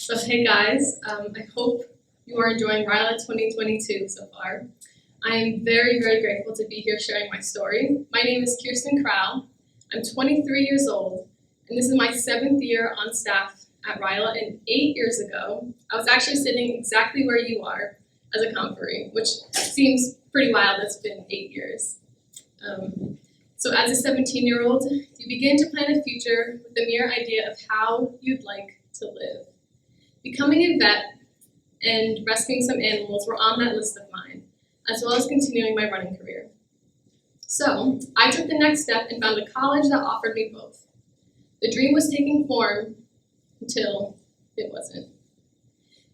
So hey guys, I hope you are enjoying RYLA 2022 so far. I am very, very grateful to be here sharing my story. My name is Kiersten Kral. I'm 23 years old, and this is my 7th year on staff at RYLA, and 8 years ago, I was actually sitting exactly where you are as a conferee, which seems pretty wild. It's been 8 years. So as a 17-year-old, you begin to plan a future with the mere idea of how you'd like to live. Becoming a vet and rescuing some animals were on that list of mine, as well as continuing my running career. So I took the next step and found a college that offered me both. The dream was taking form until it wasn't.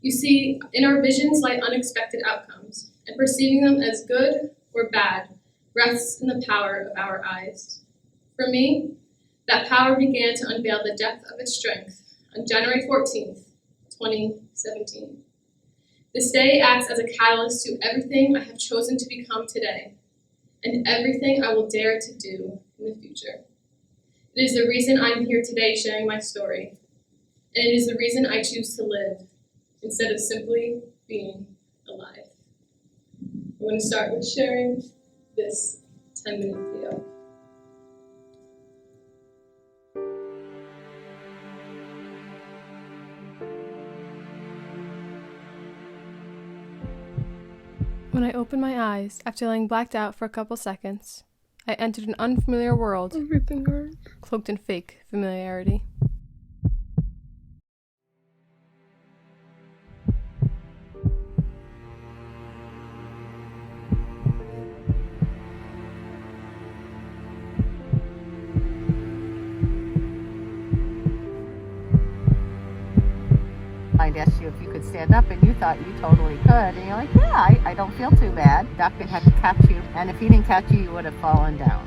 You see, in our visions lie unexpected outcomes, and perceiving them as good or bad rests in the power of our eyes. For me, that power began to unveil the depth of its strength on January 14th, 2017. This day acts as a catalyst to everything I have chosen to become today, and everything I will dare to do in the future. It is the reason I'm here today sharing my story, and it is the reason I choose to live instead of simply being alive. I'm going to start with sharing this 10-minute video. When I opened my eyes, after laying blacked out for a couple seconds, I entered an unfamiliar world, cloaked in fake familiarity. I'd asked you if you could stand up, and you thought you totally could, and you're like, yeah, I don't feel too bad. The doctor had to catch you, and if he didn't catch you, you would have fallen down.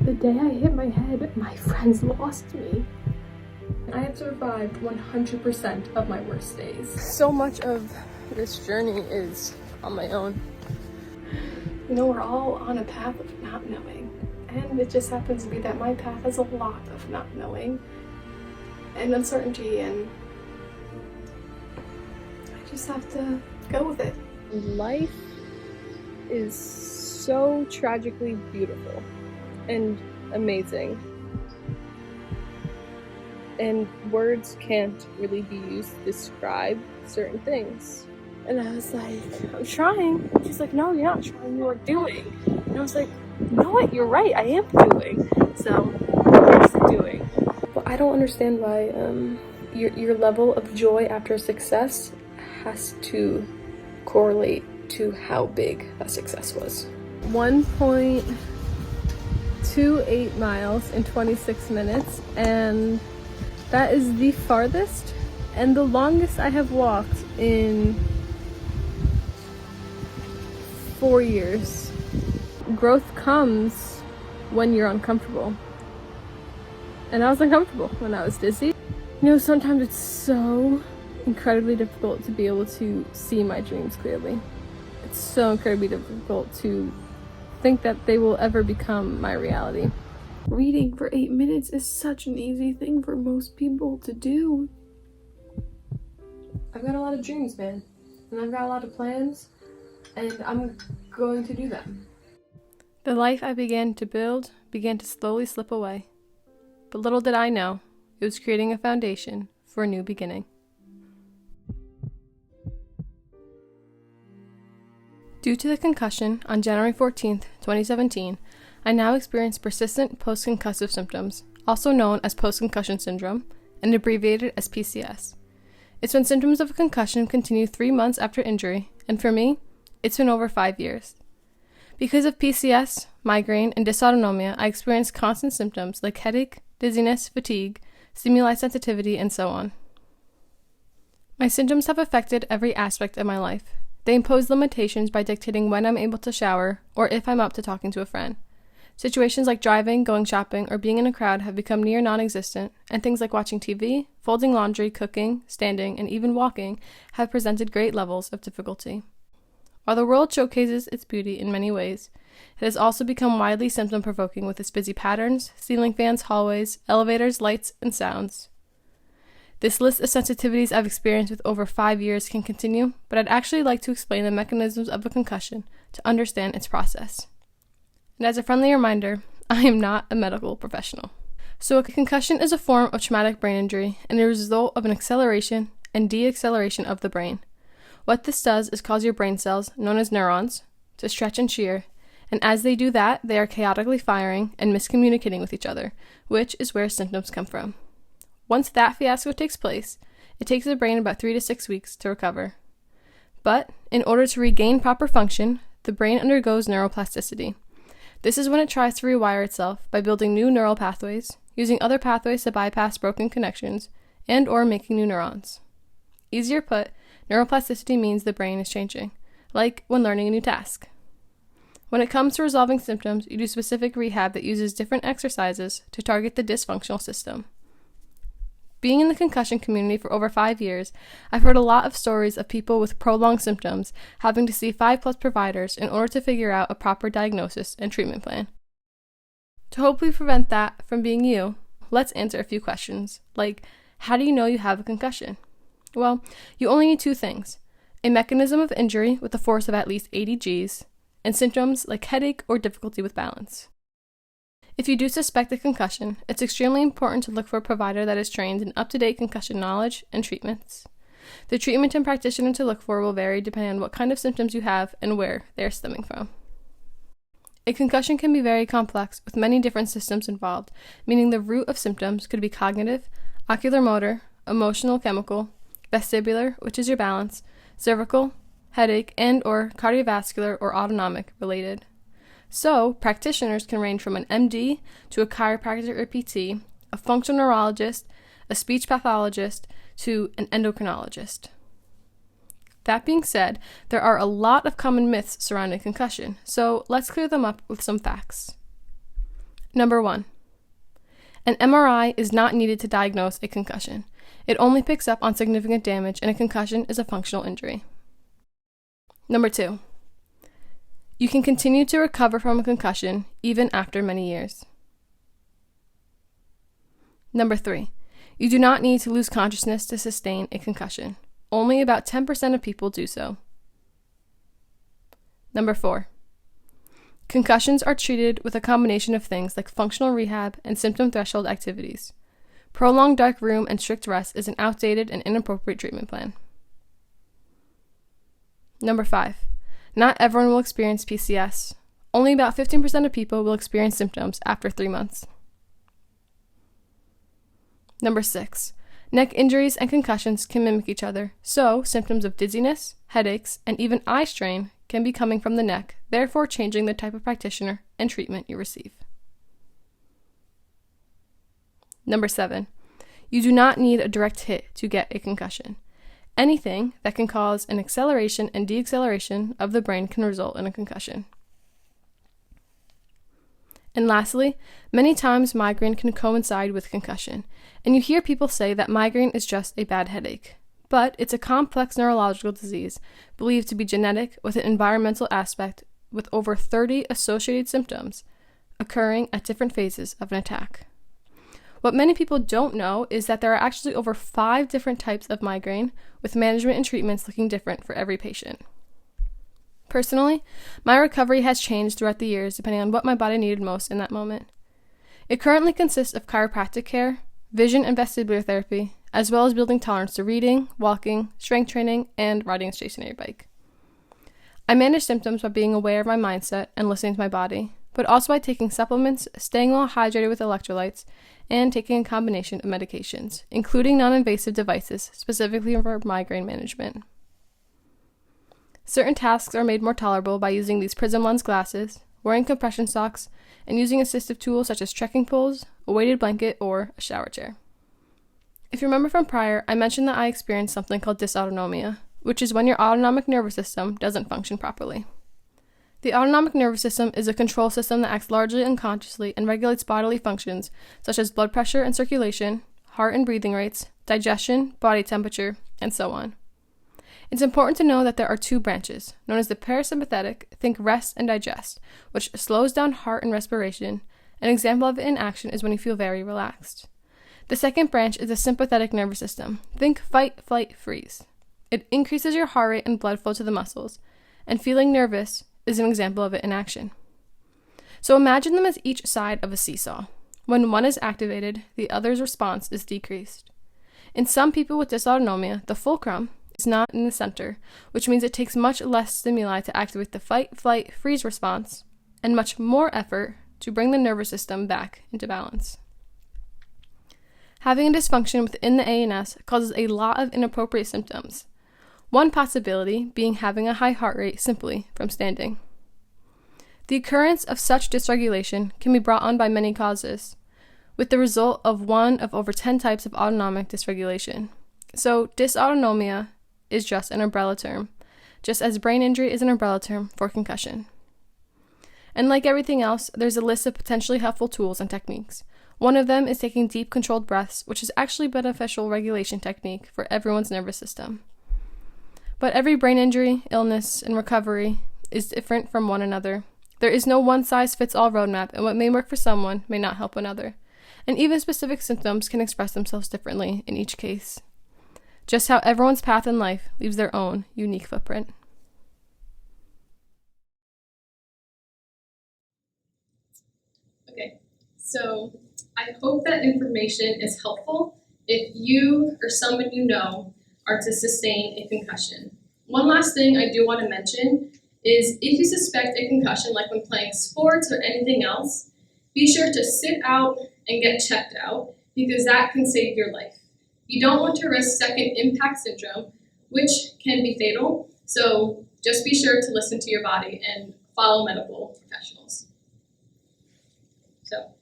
The day I hit my head, my friends lost me. I have survived 100% of my worst days. So much of this journey is on my own. You know, we're all on a path of not knowing, and it just happens to be that my path has a lot of not knowing and uncertainty, and I just have to go with it. Life is so tragically beautiful and amazing, and words can't really be used to describe certain things. And I was like, I'm trying. She's like, no, you're not trying, you are doing. And I was like, you know what, you're right, I am doing. So, here's the doing. But I don't understand why your level of joy after success has to correlate to how big that success was. 1.28 miles in 26 minutes, and that is the farthest and the longest I have walked in 4 years. Growth comes when you're uncomfortable. And I was uncomfortable when I was dizzy. You know, sometimes it's so incredibly difficult to be able to see my dreams clearly. It's so incredibly difficult to think that they will ever become my reality. Reading for 8 minutes is such an easy thing for most people to do. I've got a lot of dreams, man. And I've got a lot of plans, and I'm going to do them. The life I began to build began to slowly slip away. But little did I know, it was creating a foundation for a new beginning. Due to the concussion on January 14th, 2017, I now experience persistent post-concussive symptoms, also known as post-concussion syndrome, and abbreviated as PCS. It's when symptoms of a concussion continue 3 months after injury, and for me, it's been over 5 years. Because of PCS, migraine, and dysautonomia, I experience constant symptoms like headache, dizziness, fatigue, stimuli sensitivity, and so on. My symptoms have affected every aspect of my life. They impose limitations by dictating when I'm able to shower or if I'm up to talking to a friend. Situations like driving, going shopping, or being in a crowd have become near non-existent, and things like watching TV, folding laundry, cooking, standing, and even walking have presented great levels of difficulty. While the world showcases its beauty in many ways, it has also become widely symptom-provoking with its busy patterns, ceiling fans, hallways, elevators, lights, and sounds. This list of sensitivities I've experienced with over 5 years can continue, but I'd actually like to explain the mechanisms of a concussion to understand its process. And as a friendly reminder, I am not a medical professional. So a concussion is a form of traumatic brain injury and a result of an acceleration and deacceleration of the brain. What this does is cause your brain cells, known as neurons, to stretch and shear, and as they do that, they are chaotically firing and miscommunicating with each other, which is where symptoms come from. Once that fiasco takes place, it takes the brain about 3 to 6 weeks to recover. But in order to regain proper function, the brain undergoes neuroplasticity. This is when it tries to rewire itself by building new neural pathways, using other pathways to bypass broken connections, and or making new neurons. Easier put, neuroplasticity means the brain is changing, like when learning a new task. When it comes to resolving symptoms, you do specific rehab that uses different exercises to target the dysfunctional system. Being in the concussion community for over 5 years, I've heard a lot of stories of people with prolonged symptoms having to see 5+ providers in order to figure out a proper diagnosis and treatment plan. To hopefully prevent that from being you, let's answer a few questions, like, how do you know you have a concussion? Well, you only need 2 things: a mechanism of injury with a force of at least 80 Gs, and symptoms like headache or difficulty with balance. If you do suspect a concussion, it's extremely important to look for a provider that is trained in up-to-date concussion knowledge and treatments. The treatment and practitioner to look for will vary depending on what kind of symptoms you have and where they are stemming from. A concussion can be very complex with many different systems involved, meaning the root of symptoms could be cognitive, ocular motor, emotional chemical, vestibular, which is your balance, cervical, headache, and or cardiovascular or autonomic related. So, practitioners can range from an MD to a chiropractor or PT, a functional neurologist, a speech pathologist, to an endocrinologist. That being said, there are a lot of common myths surrounding concussion, so let's clear them up with some facts. Number 1. An MRI is not needed to diagnose a concussion. It only picks up on significant damage, and a concussion is a functional injury. Number 2. You can continue to recover from a concussion even after many years. Number 3. You do not need to lose consciousness to sustain a concussion. Only about 10% of people do so. Number 4. Concussions are treated with a combination of things like functional rehab and symptom threshold activities. Prolonged dark room and strict rest is an outdated and inappropriate treatment plan. Number 5. Not everyone will experience PCS. Only about 15% of people will experience symptoms after 3 months. Number 6. Neck injuries and concussions can mimic each other, so symptoms of dizziness, headaches, and even eye strain can be coming from the neck, therefore changing the type of practitioner and treatment you receive. Number 7. You do not need a direct hit to get a concussion. Anything that can cause an acceleration and deacceleration of the brain can result in a concussion. And lastly, many times migraine can coincide with concussion, and you hear people say that migraine is just a bad headache. But it's a complex neurological disease believed to be genetic with an environmental aspect with over 30 associated symptoms occurring at different phases of an attack. What many people don't know is that there are actually over 5 different types of migraine, with management and treatments looking different for every patient. Personally, my recovery has changed throughout the years depending on what my body needed most in that moment. It currently consists of chiropractic care, vision and vestibular therapy, as well as building tolerance to reading, walking, strength training, and riding a stationary bike. I manage symptoms by being aware of my mindset and listening to my body, but also by taking supplements, staying well hydrated with electrolytes, and taking a combination of medications, including non-invasive devices specifically for migraine management. Certain tasks are made more tolerable by using these prism lens glasses, wearing compression socks, and using assistive tools such as trekking poles, a weighted blanket, or a shower chair. If you remember from prior, I mentioned that I experienced something called dysautonomia, which is when your autonomic nervous system doesn't function properly. The autonomic nervous system is a control system that acts largely unconsciously and regulates bodily functions such as blood pressure and circulation, heart and breathing rates, digestion, body temperature, and so on. It's important to know that there are 2 branches, known as the parasympathetic, think rest and digest, which slows down heart and respiration. An example of it in action is when you feel very relaxed. The second branch is the sympathetic nervous system. Think fight, flight, freeze. It increases your heart rate and blood flow to the muscles, and feeling nervous is an example of it in action. So imagine them as each side of a seesaw. When one is activated, the other's response is decreased. In some people with dysautonomia, the fulcrum is not in the center, which means it takes much less stimuli to activate the fight, flight, freeze response, and much more effort to bring the nervous system back into balance. Having a dysfunction within the ANS causes a lot of inappropriate symptoms. One possibility being having a high heart rate simply from standing. The occurrence of such dysregulation can be brought on by many causes, with the result of one of over 10 types of autonomic dysregulation. So dysautonomia is just an umbrella term, just as brain injury is an umbrella term for concussion. And like everything else, there's a list of potentially helpful tools and techniques. One of them is taking deep controlled breaths, which is actually a beneficial regulation technique for everyone's nervous system. But every brain injury, illness, and recovery is different from one another. There is no one-size-fits-all roadmap, and what may work for someone may not help another. And even specific symptoms can express themselves differently in each case. Just how everyone's path in life leaves their own unique footprint. Okay, so I hope that information is helpful if you or someone you know are to sustain a concussion. One last thing I do want to mention is if you suspect a concussion, like when playing sports or anything else, be sure to sit out and get checked out because that can save your life. You don't want to risk second impact syndrome, which can be fatal, so just be sure to listen to your body and follow medical professionals. So,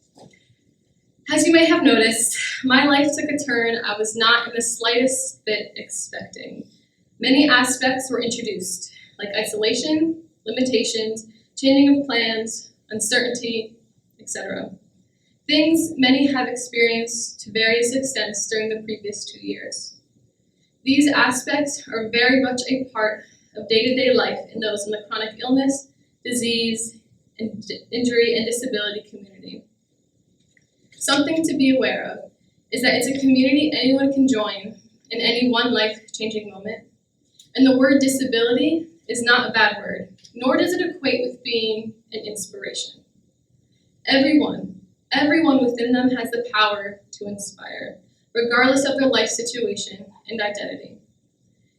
as you may have noticed, my life took a turn I was not in the slightest bit expecting. Many aspects were introduced, like isolation, limitations, changing of plans, uncertainty, etc. Things many have experienced to various extents during the previous 2 years. These aspects are very much a part of day-to-day life in those in the chronic illness, disease, and injury and disability community. Something to be aware of is that it's a community anyone can join in any one life-changing moment. And the word disability is not a bad word, nor does it equate with being an inspiration. Everyone within them has the power to inspire, regardless of their life situation and identity.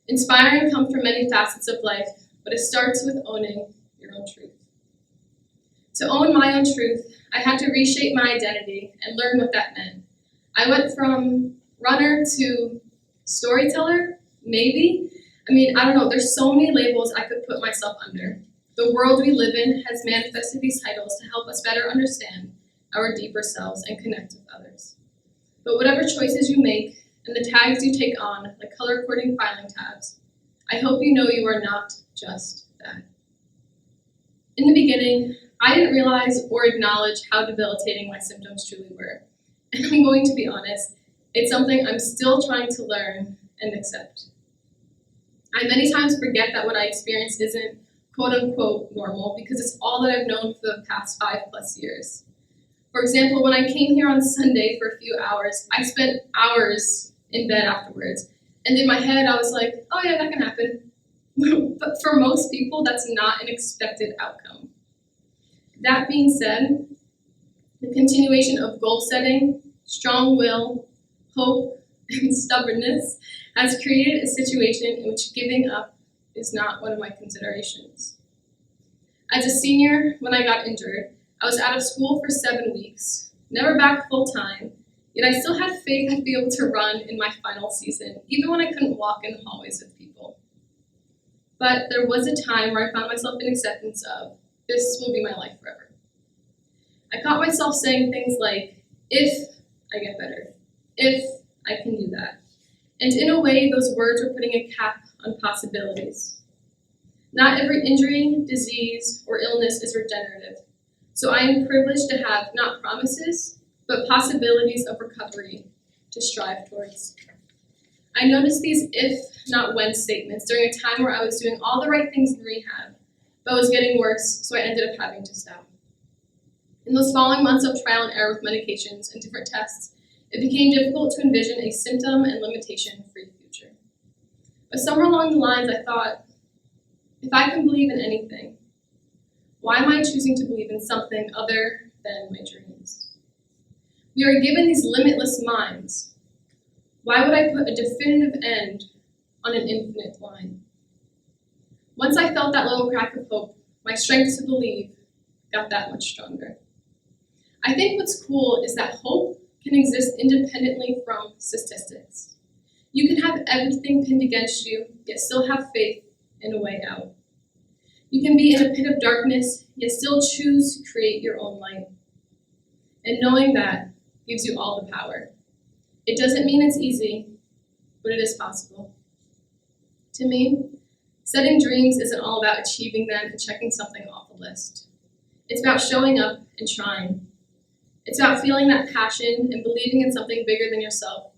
Inspiring comes from many facets of life, but it starts with owning your own truth. To own my own truth, I had to reshape my identity and learn what that meant. I went from runner to storyteller, maybe. I don't know, there's so many labels I could put myself under. The world we live in has manifested these titles to help us better understand our deeper selves and connect with others. But whatever choices you make and the tags you take on, like color-coding filing tabs, I hope you know you are not just that. In the beginning, I didn't realize or acknowledge how debilitating my symptoms truly were. And I'm going to be honest, it's something I'm still trying to learn and accept. I many times forget that what I experience isn't quote-unquote normal because it's all that I've known for the past 5+ years. For example, when I came here on Sunday for a few hours, I spent hours in bed afterwards. And in my head, I was like, oh yeah, that can happen. But for most people, that's not an expected outcome. That being said, the continuation of goal setting, strong will, hope, and stubbornness has created a situation in which giving up is not one of my considerations. As a senior, when I got injured, I was out of school for 7 weeks, never back full-time, yet I still had faith I'd be able to run in my final season, even when I couldn't walk in the hallways with people. But there was a time where I found myself in acceptance of, this will be my life forever. I caught myself saying things like, if I get better, if I can do that. And in a way, those words were putting a cap on possibilities. Not every injury, disease, or illness is regenerative. So I am privileged to have not promises, but possibilities of recovery to strive towards. I noticed these if, not when statements during a time where I was doing all the right things in rehab, but was getting worse, so I ended up having to stop. In those following months of trial and error with medications and different tests, It became difficult to envision a symptom and limitation-free future. But somewhere along the lines, I thought, if I can believe in anything, why am I choosing to believe in something other than my dreams? We are given these limitless minds. Why would I put a definitive end on an infinite line? Once I felt that little crack of hope, my strength to believe got that much stronger. I think what's cool is that hope can exist independently from statistics. You can have everything pinned against you, yet still have faith in a way out. You can be in a pit of darkness, yet still choose to create your own light. And knowing that gives you all the power. It doesn't mean it's easy, but it is possible. To me, setting dreams isn't all about achieving them and checking something off a list. It's about showing up and trying. It's about feeling that passion and believing in something bigger than yourself,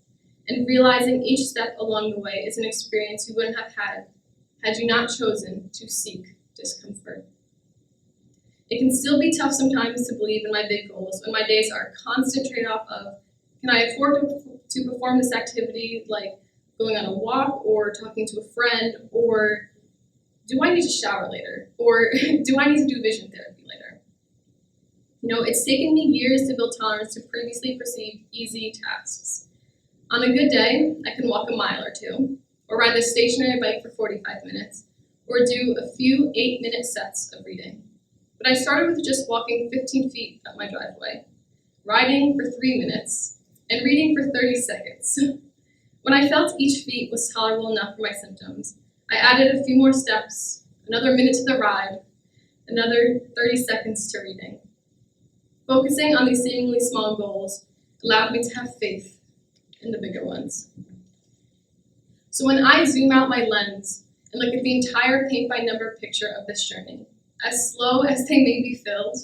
and realizing each step along the way is an experience you wouldn't have had you not chosen to seek discomfort. It can still be tough sometimes to believe in my big goals when my days are a constant trade-off of, can I afford to perform this activity like going on a walk or talking to a friend, or do I need to shower later, or do I need to do vision therapy later? You know, it's taken me years to build tolerance to previously perceived easy tasks. On a good day, I can walk a mile or two, or ride the stationary bike for 45 minutes, or do a few 8-minute sets of reading. But I started with just walking 15 feet up my driveway, riding for 3 minutes, and reading for 30 seconds. When I felt each feat was tolerable enough for my symptoms, I added a few more steps, another minute to the ride, another 30 seconds to reading. Focusing on these seemingly small goals allowed me to have faith in the bigger ones. So when I zoom out my lens and look at the entire paint-by-number picture of this journey, as slow as they may be filled,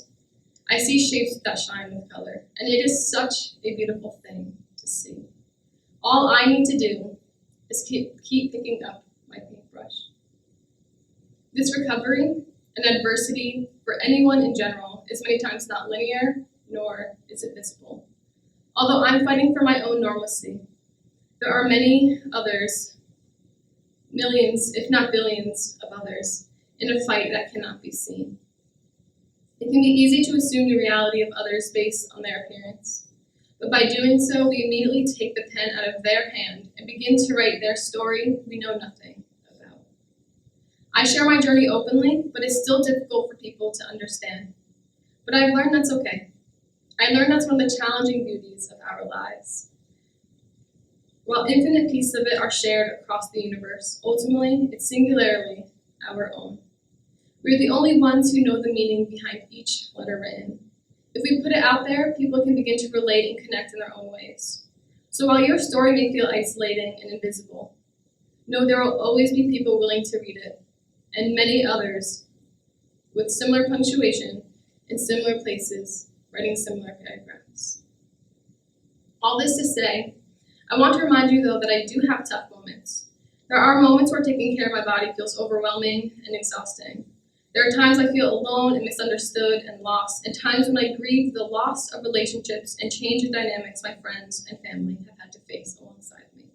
I see shapes that shine with color, and it is such a beautiful thing to see. All I need to do is keep picking up my paintbrush. This recovery and adversity for anyone in general is many times not linear, nor is it visible. Although I'm fighting for my own normalcy, there are many others, millions, if not billions of others, in a fight that cannot be seen. It can be easy to assume the reality of others based on their appearance, but by doing so, we immediately take the pen out of their hand and begin to write their story we know nothing about. I share my journey openly, but it's still difficult for people to understand. But I've learned that's okay. I learned that's one of the challenging beauties of our lives. While infinite pieces of it are shared across the universe, ultimately, it's singularly our own. We're the only ones who know the meaning behind each letter written. If we put it out there, people can begin to relate and connect in their own ways. So while your story may feel isolating and invisible, know there will always be people willing to read it, and many others with similar punctuation in similar places, writing similar paragraphs. All this to say, I want to remind you though that I do have tough moments. There are moments where taking care of my body feels overwhelming and exhausting. There are times I feel alone and misunderstood and lost, and times when I grieve the loss of relationships and change in dynamics my friends and family have had to face alongside me.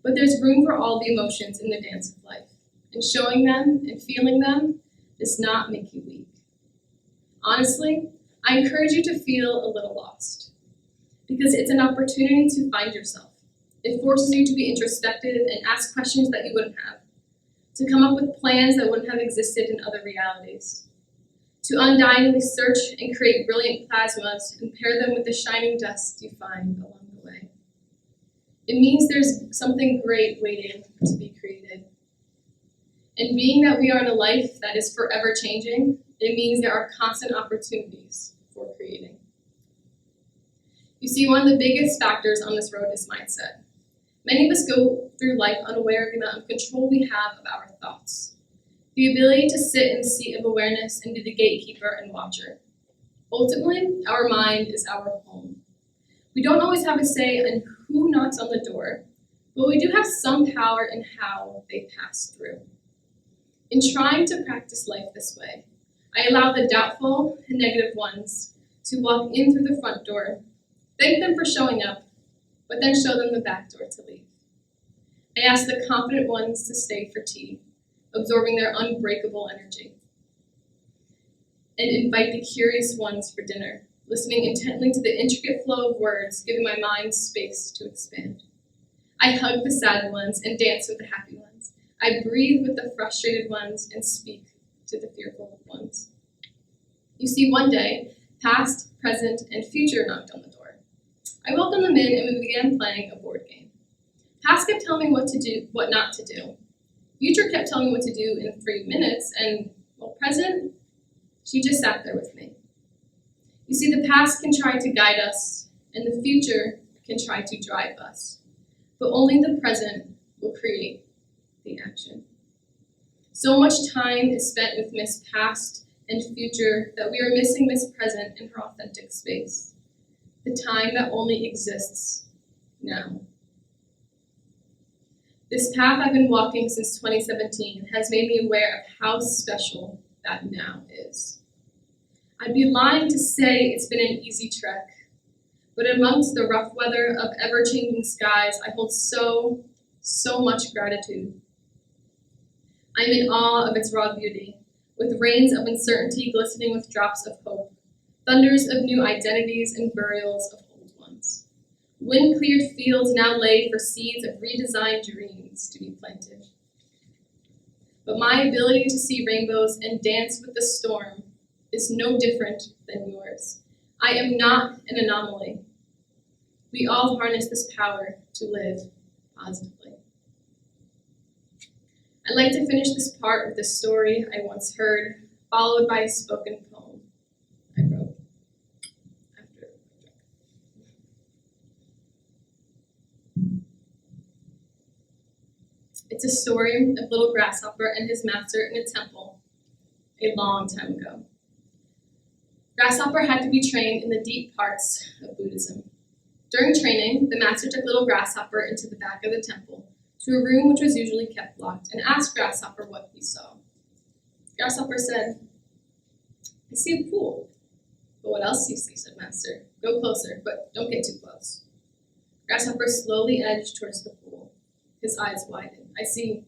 But there's room for all the emotions in the dance of life, and showing them and feeling them does not make you weak. Honestly, I encourage you to feel a little lost, because it's an opportunity to find yourself. It forces you to be introspective and ask questions that you wouldn't have, to come up with plans that wouldn't have existed in other realities, to undyingly search and create brilliant plasmas and pair them with the shining dust you find along the way. It means there's something great waiting to be created. And being that we are in a life that is forever changing, it means there are constant opportunities for creating. You see, one of the biggest factors on this road is mindset. Many of us go through life unaware of the amount of control we have of our thoughts, the ability to sit in the seat of awareness and be the gatekeeper and watcher. Ultimately, our mind is our home. We don't always have a say in who knocks on the door, but we do have some power in how they pass through. In trying to practice life this way, I allow the doubtful and negative ones to walk in through the front door, thank them for showing up, but then show them the back door to leave. I ask the confident ones to stay for tea, absorbing their unbreakable energy, and invite the curious ones for dinner, listening intently to the intricate flow of words, giving my mind space to expand. I hug the sad ones and dance with the happy ones. I breathe with the frustrated ones and speak to the fearful ones. You see, one day, past, present, and future knocked on the door. I welcomed them in and we began playing a board game. Past kept telling me what to do, what not to do. Future kept telling me what to do in 3 minutes, and, well, present, she just sat there with me. You see, the past can try to guide us, and the future can try to drive us. But only the present will create the action. So much time is spent with Miss Past and Future that we are missing Miss Present in her authentic space. The time that only exists now. This path I've been walking since 2017 has made me aware of how special that now is. I'd be lying to say it's been an easy trek, but amongst the rough weather of ever-changing skies, I hold so much gratitude. I'm in awe of its raw beauty, with rains of uncertainty glistening with drops of hope, thunders of new identities and burials of old ones. Wind-cleared fields now laid for seeds of redesigned dreams to be planted. But my ability to see rainbows and dance with the storm is no different than yours. I am not an anomaly. We all harness this power to live positively. I'd like to finish this part with a story I once heard, followed by a spoken poem I wrote after. It's a story of little grasshopper and his master in a temple a long time ago. Grasshopper had to be trained in the deep parts of Buddhism. During training, the master took little Grasshopper into the back of the temple, to a room which was usually kept locked, and asked Grasshopper what he saw. Grasshopper said, "I see a pool." "But what else do you see?" said Master. "Go closer, but don't get too close." Grasshopper slowly edged towards the pool. His eyes widened. "I see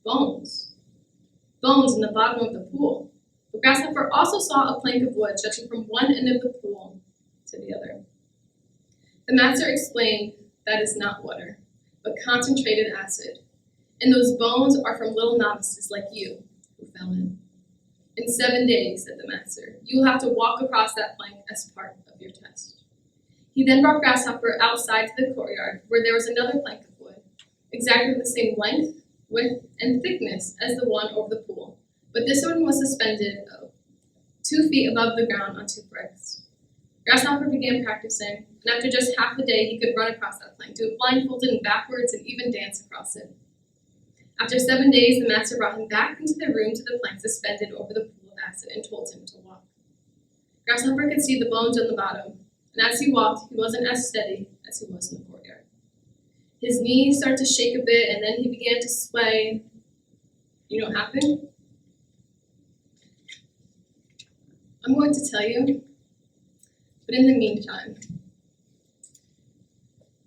bones. Bones in the bottom of the pool." But Grasshopper also saw a plank of wood stretching from one end of the pool to the other. The master explained that is not water, but concentrated acid. And those bones are from little novices like you who fell in. "In 7 days," said the master, "you will have to walk across that plank as part of your test." He then brought Grasshopper outside to the courtyard where there was another plank of wood, exactly the same length, width, and thickness as the one over the pool. But this one was suspended 2 feet above the ground on 2 bricks. Grasshopper began practicing, and after just half a day, he could run across that plank, do it blindfolded and backwards, and even dance across it. After 7 days, the master brought him back into the room to the plank suspended over the pool of acid and told him to walk. Grasshopper could see the bones on the bottom, and as he walked, he wasn't as steady as he was in the courtyard. His knees started to shake a bit, and then he began to sway. You know what happened? I'm going to tell you, but in the meantime,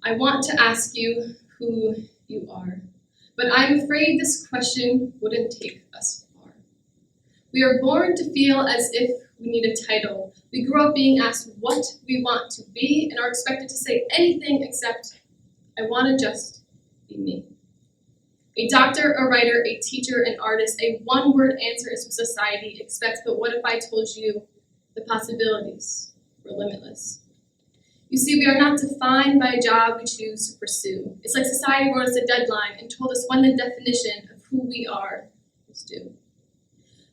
I want to ask you who you are, but I'm afraid this question wouldn't take us far. We are born to feel as if we need a title. We grow up being asked what we want to be and are expected to say anything except, "I want to just be me." A doctor, a writer, a teacher, an artist, a one-word answer is what society expects, but what if I told you the possibilities were limitless? You see, we are not defined by a job we choose to pursue. It's like society wrote us a deadline and told us when the definition of who we are is due.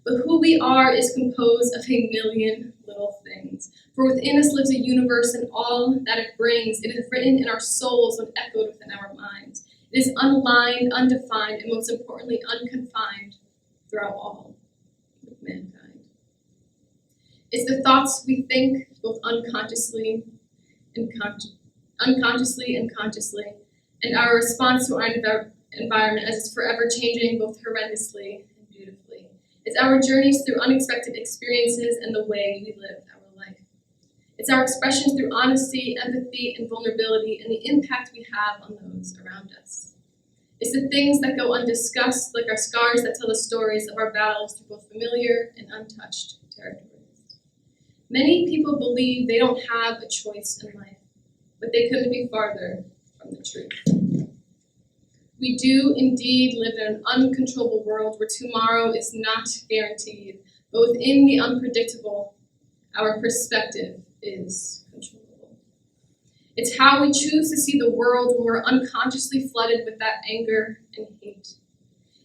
But who we are is composed of a million little things. For within us lives a universe and all that it brings. It is written in our souls and echoed within our minds. It is unaligned, undefined, and most importantly, unconfined throughout all of mankind. It's the thoughts we think both unconsciously and consciously, and our response to our environment as it's forever changing both horrendously and beautifully. It's our journeys through unexpected experiences and the way we live our life. It's our expression through honesty, empathy, and vulnerability, and the impact we have on those around us. It's the things that go undiscussed, like our scars that tell the stories of our battles through both familiar and untouched territories. Many people believe they don't have a choice in life, but they couldn't be farther from the truth. We do indeed live in an uncontrollable world where tomorrow is not guaranteed, but within the unpredictable, our perspective is controllable. It's how we choose to see the world when we're unconsciously flooded with that anger and hate.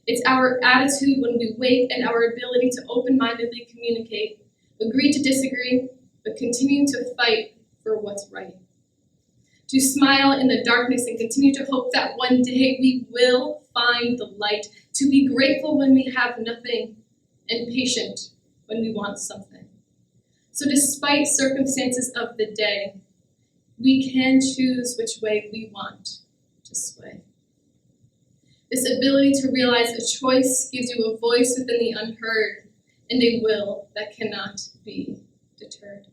It's our attitude when we wake and our ability to open-mindedly communicate, agree to disagree, but continue to fight for what's right. To smile in the darkness and continue to hope that one day we will find the light. To be grateful when we have nothing and patient when we want something. So despite circumstances of the day, we can choose which way we want to sway. This ability to realize a choice gives you a voice within the unheard and a will that cannot be deterred.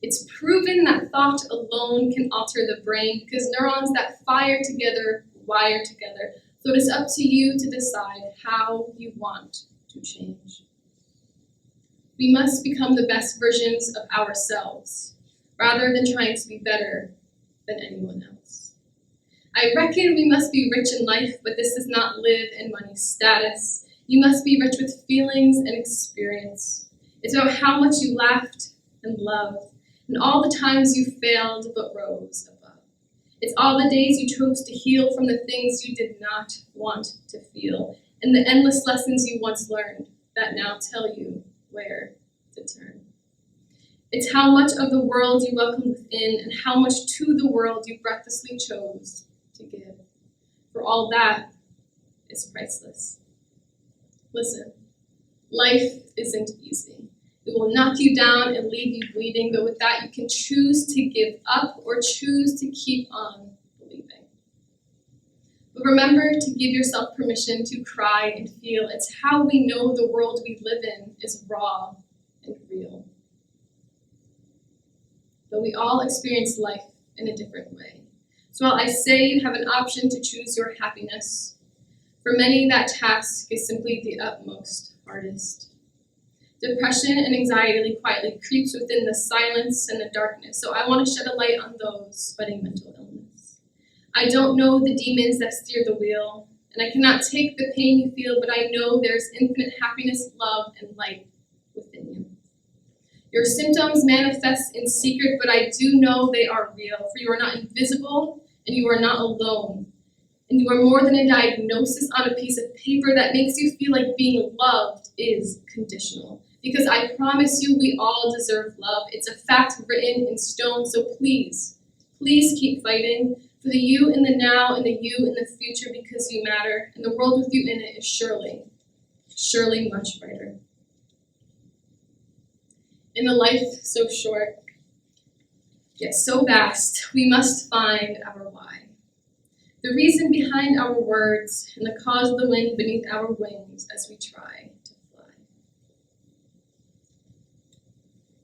It's proven that thought alone can alter the brain because neurons that fire together wire together. So it is up to you to decide how you want to change. We must become the best versions of ourselves rather than trying to be better than anyone else. I reckon we must be rich in life, but this does not live in money status. You must be rich with feelings and experience. It's about how much you laughed and loved, and all the times you failed but rose above. It's all the days you chose to heal from the things you did not want to feel, and the endless lessons you once learned that now tell you where to turn. It's how much of the world you welcomed within and how much to the world you breathlessly chose to give. For all that is priceless. Listen, life isn't easy. It will knock you down and leave you bleeding, but with that you can choose to give up or choose to keep on believing. But remember to give yourself permission to cry and feel. It's how we know the world we live in is raw and real. But we all experience life in a different way. So while I say you have an option to choose your happiness, for many that task is simply the utmost hardest. Depression and anxiety quietly creeps within the silence and the darkness, so I want to shed a light on those fighting mental illness. I don't know the demons that steer the wheel, and I cannot take the pain you feel, but I know there's infinite happiness, love, and light within you. Your symptoms manifest in secret, but I do know they are real, for you are not invisible, and you are not alone. And you are more than a diagnosis on a piece of paper that makes you feel like being loved is conditional. Because I promise you, we all deserve love. It's a fact written in stone, so please, please keep fighting for the you in the now and the you in the future because you matter, and the world with you in it is surely, surely much brighter. In a life so short, yet so vast, we must find our why. The reason behind our words and the cause of the wind beneath our wings as we try to fly.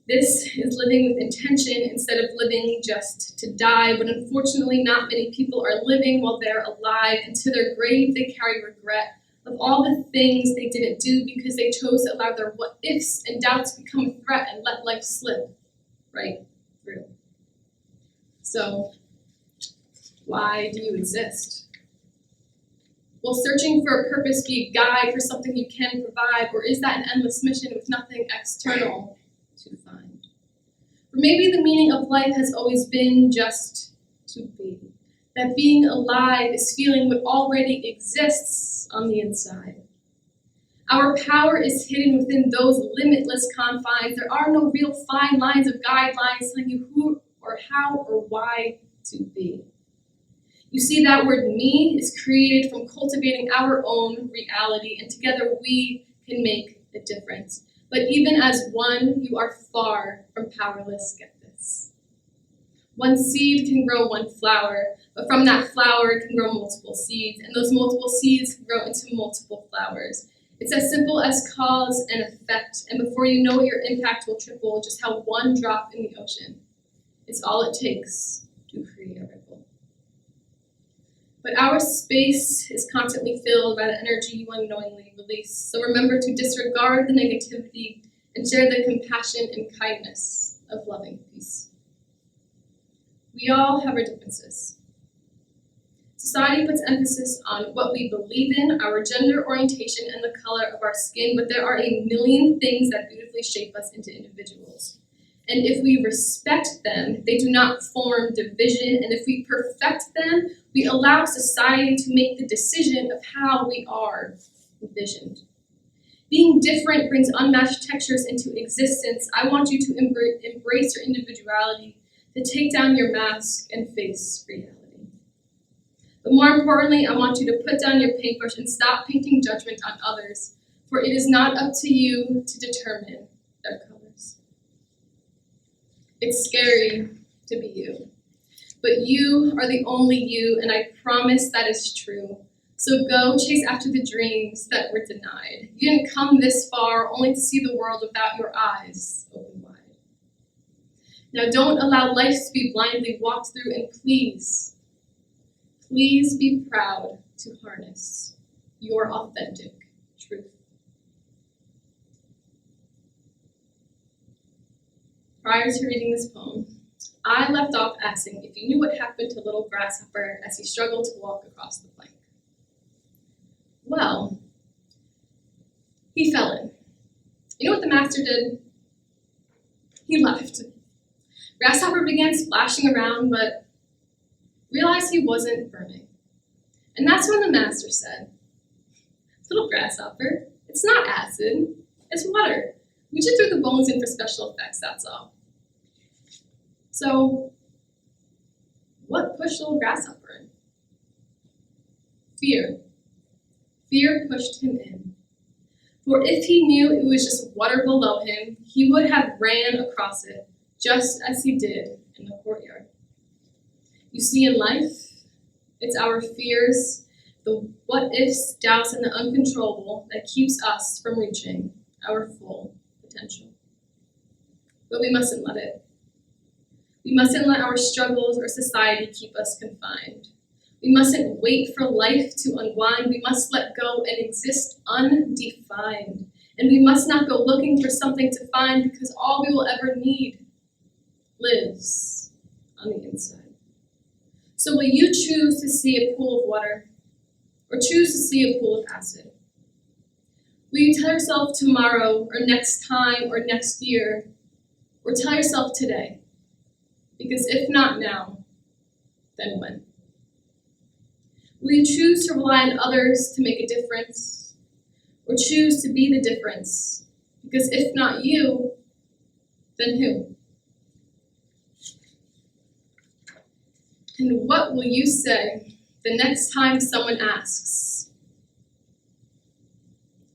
This is living with intention instead of living just to die, but unfortunately not many people are living while they're alive, and to their grave they carry regret of all the things they didn't do because they chose to allow their what-ifs and doubts become a threat and let life slip right through. So, why do you exist? Will searching for a purpose be a guide for something you can provide, or is that an endless mission with nothing external to find? Or maybe the meaning of life has always been just to be. That being alive is feeling what already exists on the inside. Our power is hidden within those limitless confines. There are no real fine lines of guidelines telling you who or how or why to be. You see, that word me is created from cultivating our own reality, and together we can make a difference. But even as one, you are far from powerless. Get this. One seed can grow one flower, but from that flower it can grow multiple seeds, and those multiple seeds can grow into multiple flowers. It's as simple as cause and effect, and before you know it, your impact will triple just how one drop in the ocean It's all it takes to create a ripple. But our space is constantly filled by the energy you unknowingly release. So remember to disregard the negativity and share the compassion and kindness of loving peace. We all have our differences. Society puts emphasis on what we believe in, our gender orientation, and the color of our skin, but there are a million things that beautifully shape us into individuals. And if we respect them, they do not form division, and if we perfect them, we allow society to make the decision of how we are envisioned. Being different brings unmatched textures into existence. I want you to embrace your individuality, to take down your mask and face reality. But more importantly, I want you to put down your paintbrush and stop painting judgment on others, for it is not up to you to determine their colors. It's scary to be you, but you are the only you, and I promise that is true. So go chase after the dreams that were denied. You didn't come this far only to see the world without your eyes open wide. Now don't allow life to be blindly walked through, and please be proud to harness your authentic truth. Prior to reading this poem, I left off asking if you knew what happened to little grasshopper as he struggled to walk across the plank. Well, he fell in. You know what the master did? He left. Grasshopper began splashing around, but realized he wasn't burning. And that's when the master said, "Little grasshopper, it's not acid, it's water. We just threw the bones in for special effects, that's all." So, what pushed little grasshopper in? Fear. Fear pushed him in. For if he knew it was just water below him, he would have ran across it, just as he did in the courtyard. You see, in life, it's our fears, the what-ifs, doubts, and the uncontrollable that keeps us from reaching our full potential. But we mustn't let it. We mustn't let our struggles or society keep us confined. We mustn't wait for life to unwind. We must let go and exist undefined. And we must not go looking for something to find, because all we will ever need lives on the inside. So will you choose to see a pool of water, or choose to see a pool of acid? Will you tell yourself tomorrow, or next time, or next year, or tell yourself today? Because if not now, then when? Will you choose to rely on others to make a difference, or choose to be the difference? Because if not you, then who? And what will you say the next time someone asks,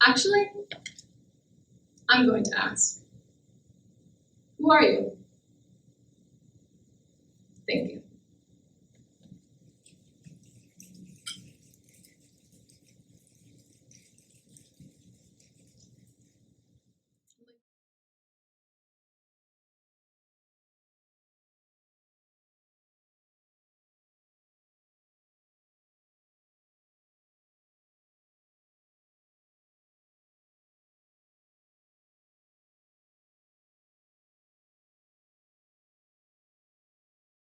"Actually, I'm going to ask, who are you?" Thank you.